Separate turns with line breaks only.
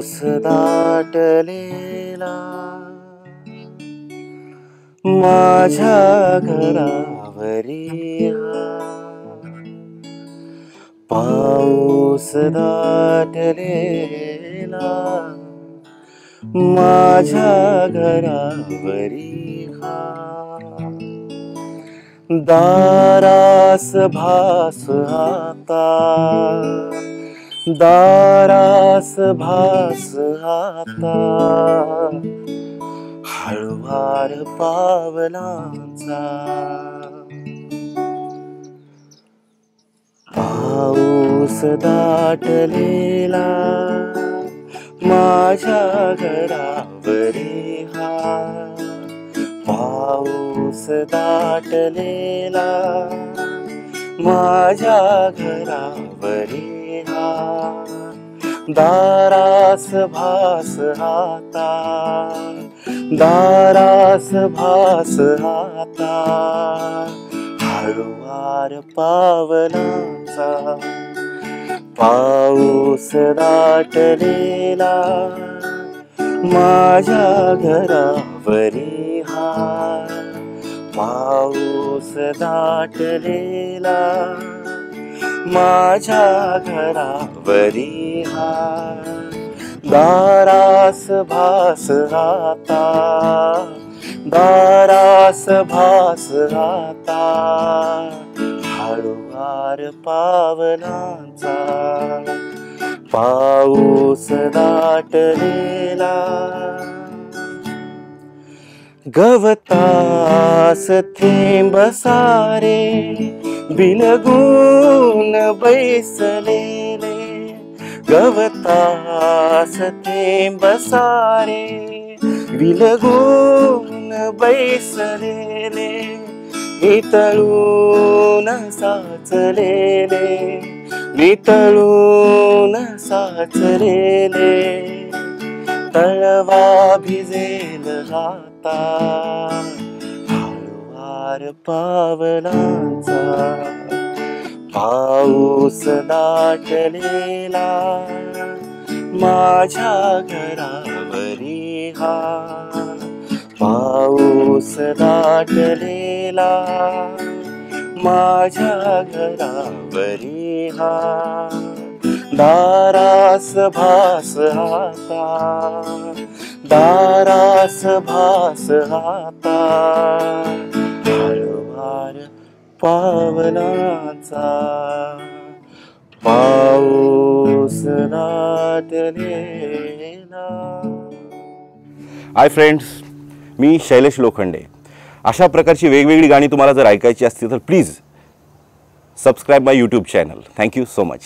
पाऊस दाटलेला माझ्या घरावरी हा, पाऊस दाटलेला माझ्या घरावरी हा, दारास भास आता, दारास भास आता, हळुवार पावलांचा, पाऊस दाटलेला माझ्या घरावरी हा, पाऊस दाटलेला माझ्या घरावरी हा, दारास भास आता, दारास भास आता, हळुवार पावलांचा, पाऊस दाटलेला माझ्या घरावरी हा, पाऊस दाटलेला माझ्या घरावरी हा, दारास भास आता, दारास भास आता, हळुवार पावलांचा, पाऊस दाटलेला, गवतास थेंब सारे बिलगून बैसलेले, गवतास थेंब सारे बिलगून बैसलेले, नितळून साचलेले, नितळून साचलेले, तळवा भिजेल हाता, हळुवार पावलांचा, पाऊस दाटलेला माझ्या घरावरी हा, पाऊस दाटलेला माझ्या घरावरी हा, दारास भास आता, दारास भास आता, हळुवार पावलांचा, पाऊस दाटलेला.
हाय फ्रेंड्स, मी शैलेश लोखंडे. अशा प्रकारची वेगवेगळी गाणी तुम्हाला जर ऐकायची असतील तर please subscribe my YouTube channel. Thank you so much.